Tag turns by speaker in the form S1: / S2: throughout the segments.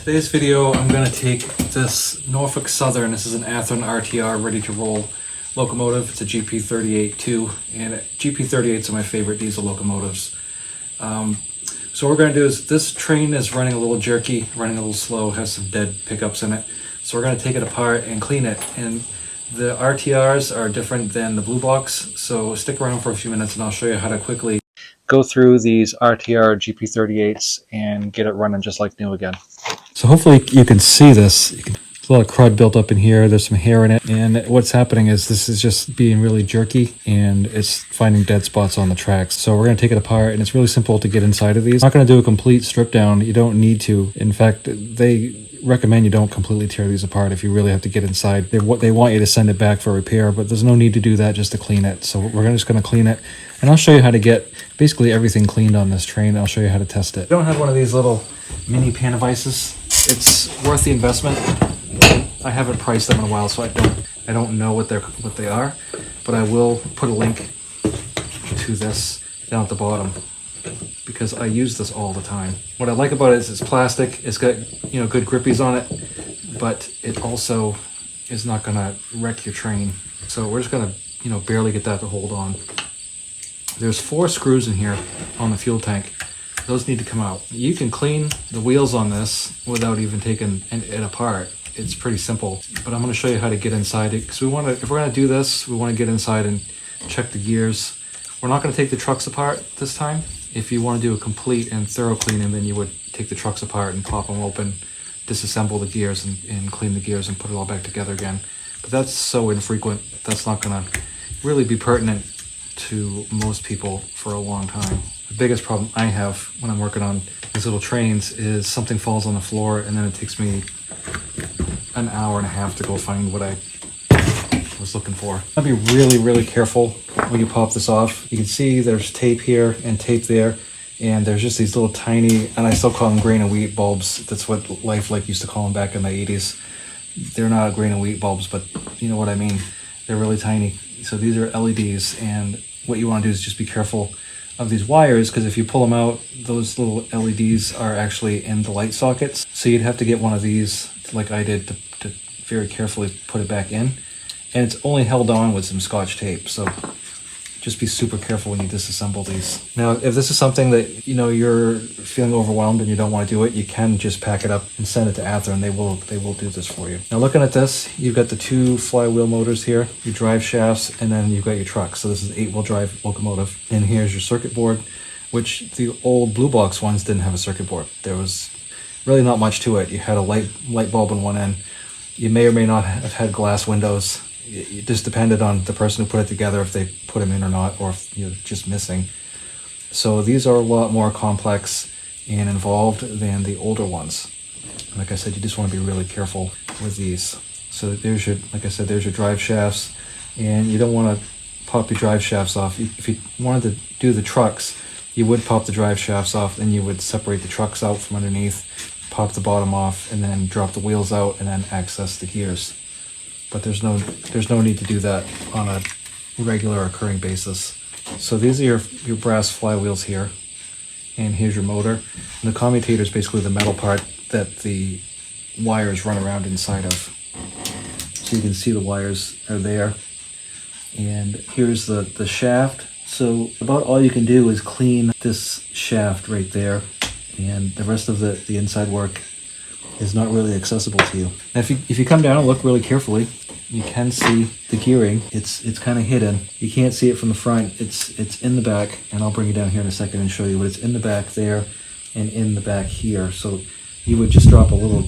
S1: Today's video, I'm going to take this Norfolk Southern, this is an Athearn RTR ready to roll locomotive. It's a GP38-2, and GP38s are my favorite diesel locomotives. So what we're going to do is, this train is running a little jerky, running a little slow, has some dead pickups in it. So we're going to take it apart and clean it. And the RTRs are different than the blue box, so stick around for a few minutes and I'll show you how to quickly go through these RTR GP38s and get it running just like new again. So hopefully you can see this. There's a lot of crud built up in here. There's some hair in it. And what's happening is this is just being really jerky and it's finding dead spots on the tracks. So we're going to take it apart, and it's really simple to get inside of these. I'm not going to do a complete strip down. You don't need to. In fact, they recommend you don't completely tear these apart if you really have to get inside. They want you to send it back for repair, but there's no need to do that just to clean it. So we're just going to clean it, and I'll show you how to get basically everything cleaned on this train. I'll show you how to test it. I don't have one of these little mini pan devices. It's worth the investment. I haven't priced them in a while, so I don't know what they are, but I will put a link to this down at the bottom because I use this all the time. What I like about it is it's plastic. It's got, you know, good grippies on it, but it also is not gonna wreck your train. So we're just gonna, you know, barely get that to hold on. There's 4 screws in here on the fuel tank. Those need to come out. You can clean the wheels on this without even taking it apart. It's pretty simple, but I'm going to show you how to get inside it, because if we're going to do this, we want to get inside and check the gears. We're not going to take the trucks apart this time. If you want to do a complete and thorough cleaning, then you would take the trucks apart and pop them open, disassemble the gears and clean the gears and put it all back together again. But that's so infrequent, that's not going to really be pertinent to most people for a long time. The biggest problem I have when I'm working on these little trains is something falls on the floor and then it takes me an hour and a half to go find what I was looking for. I'll be really, really careful when you pop this off. You can see there's tape here and tape there, and there's just these little tiny, and I still call them grain and wheat bulbs. That's what Lifelike used to call them back in the 80s. They're not grain and wheat bulbs, but you know what I mean. They're really tiny. So these are LEDs, and what you want to do is just be careful of these wires, because if you pull them out, those little LEDs are actually in the light sockets. So you'd have to get one of these, like I did, to very carefully put it back in. And it's only held on with some Scotch tape, so just be super careful when you disassemble these. Now, if this is something that, you know, you're feeling overwhelmed and you don't want to do it, you can just pack it up and send it to Athearn. They will do this for you. Now, looking at this, you've got the 2 flywheel motors here, your drive shafts, and then you've got your truck. So this is 8-wheel drive locomotive. And here's your circuit board, which the old blue box ones didn't have a circuit board. There was really not much to it. You had a light bulb on one end. You may or may not have had glass windows. It just depended on the person who put it together, if they put them in or not, or if you're just missing. So these are a lot more complex and involved than the older ones. Like I said, you just want to be really careful with these. So there's your, like I said, there's your drive shafts, and you don't want to pop your drive shafts off. If you wanted to do the trucks, you would pop the drive shafts off, then you would separate the trucks out from underneath, pop the bottom off, and then drop the wheels out and then access the gears. But there's no need to do that on a regular occurring basis. So these are your brass flywheels here, and here's your motor. And the commutator is basically the metal part that the wires run around inside of. So you can see the wires are there. And here's the shaft. So about all you can do is clean this shaft right there, and the rest of the inside work is not really accessible to you. Now, if you come down and look really carefully, you can see the gearing. It's kind of hidden. You can't see it from the front. It's in the back, and I'll bring you down here in a second and show you. But it's in the back there and in the back here. So you would just drop a little,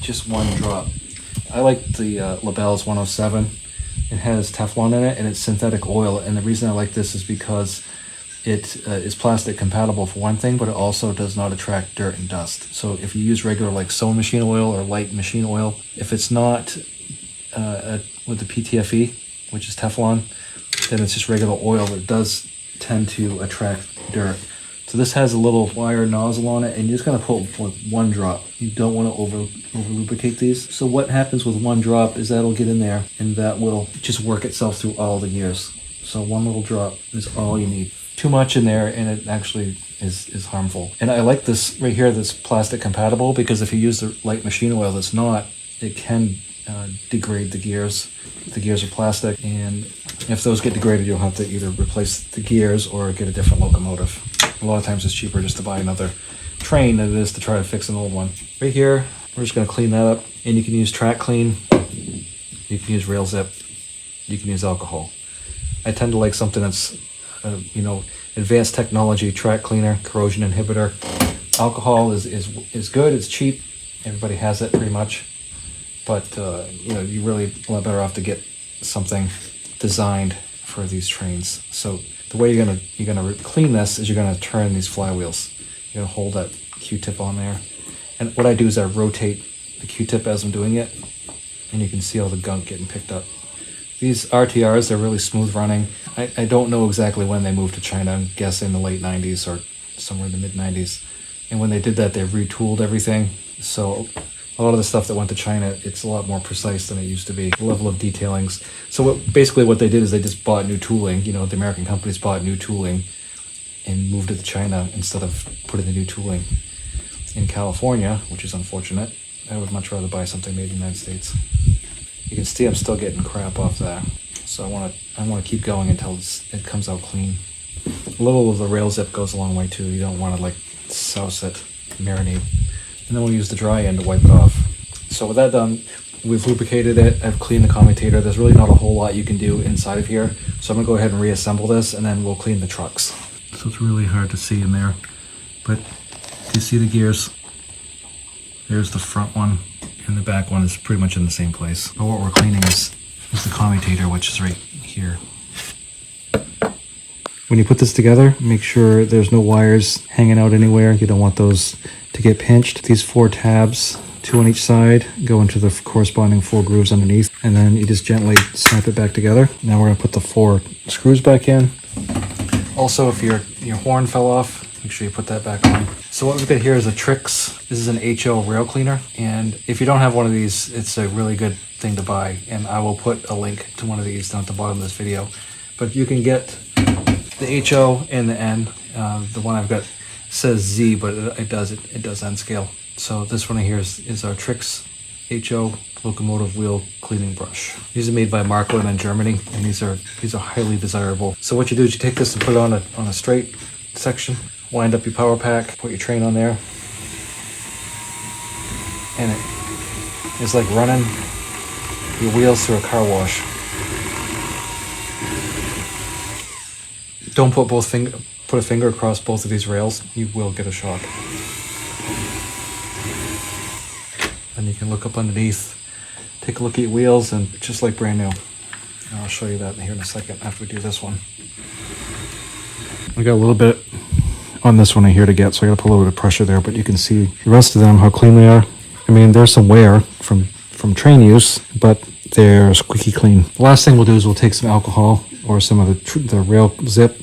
S1: just one drop. I like the Labelle's 107. It has Teflon in it, and it's synthetic oil. And the reason I like this is because it is plastic compatible for one thing, but it also does not attract dirt and dust. So if you use regular like sewing machine oil or light machine oil, if it's not with the PTFE, which is Teflon, then it's just regular oil that does tend to attract dirt. So this has a little wire nozzle on it, and you're just gonna put with one drop. You don't want to over lubricate these. So what happens with one drop is that'll get in there, and that will just work itself through all the gears. So one little drop is all you need. too much in there, and it actually is harmful. And I like this right here, this plastic compatible, because if you use the light machine oil that's not, it can degrade the gears. The gears are plastic, and if those get degraded, you'll have to either replace the gears or get a different locomotive. A lot of times it's cheaper just to buy another train than it is to try to fix an old one. Right here, we're just going to clean that up, and you can use track clean, you can use rail zip, you can use alcohol. I tend to like something that's advanced technology, track cleaner, corrosion inhibitor. Alcohol is good, it's cheap, everybody has it pretty much, but you really a lot better off to get something designed for these trains. So the way you're gonna clean this is you're gonna turn these flywheels. You're gonna hold that Q-tip on there, and what I do is I rotate the Q-tip as I'm doing it, and you can see all the gunk getting picked up. These RTRs, they're really smooth running. I don't know exactly when they moved to China. I'm guessing the late 90s or somewhere in the mid 90s. And when they did that, they retooled everything. So a lot of the stuff that went to China, it's a lot more precise than it used to be, the level of detailings. So basically what they did is they just bought new tooling. The American companies bought new tooling and moved it to China instead of putting the new tooling in California, which is unfortunate. I would much rather buy something made in the United States. You can see I'm still getting crap off there. So I want to keep going until it comes out clean. A little of the rail zip goes a long way too. You don't want to souse it, marinate. And then we'll use the dry end to wipe it off. So with that done, we've lubricated it. I've cleaned the commutator. There's really not a whole lot you can do inside of here. So I'm gonna go ahead and reassemble this, and then we'll clean the trucks. So it's really hard to see in there, but do you see the gears? There's the front one, and the back one is pretty much in the same place. But what we're cleaning is the commutator, which is right here. When you put this together, make sure there's no wires hanging out anywhere. You don't want those to get pinched. These 4 tabs, 2 on each side, go into the corresponding 4 grooves underneath, and then you just gently snap it back together. Now we're gonna put the 4 screws back in. Also, if your horn fell off, make sure you put that back on. So what we've got here is a Trix. This is an HO rail cleaner, and if you don't have one of these, it's a really good thing to buy, and I will put a link to one of these down at the bottom of this video. But you can get the HO and the N. The one I've got says Z, but it does N scale. So this one here is our Trix HO locomotive wheel cleaning brush. These are made by Marklin in Germany, and these are highly desirable. So what you do is you take this and put it on a straight section, wind up your power pack, put your train on there, and it's like running your wheels through a car wash. Don't put a finger across both of these rails. You will get a shock. And you can look up underneath, take a look at your wheels, and just like brand new. And I'll show you that here in a second after we do this one. I got a little bit on this one here to get, so I gotta put a little bit of pressure there, but you can see the rest of them, how clean they are. I mean, there's some wear from train use, but they're squeaky clean. The last thing we'll do is we'll take some alcohol or some of the rail zip,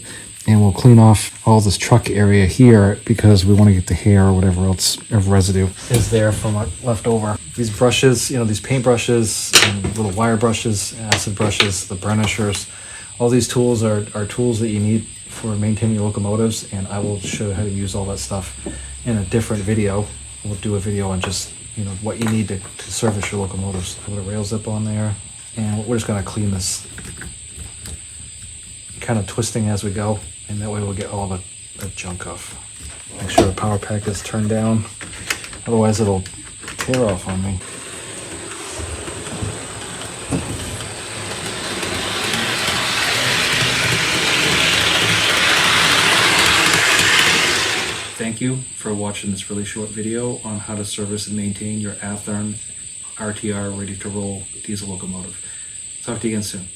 S1: and we'll clean off all this truck area here because we want to get the hair or whatever else of residue is there from what left over. These brushes, these paint brushes and little wire brushes, acid brushes, the burnishers, all these tools are tools that you need for maintaining your locomotives, and I will show you how to use all that stuff in a different video. We'll do a video on just what you need to service your locomotives. Put a rail zip on there, and we're just going to clean this, kind of twisting as we go, and that way we'll get all the junk off. Make sure the power pack is turned down, otherwise it'll tear off on me. Thank you for watching this really short video on how to service and maintain your Athearn RTR ready to roll diesel locomotive. Talk to you again soon.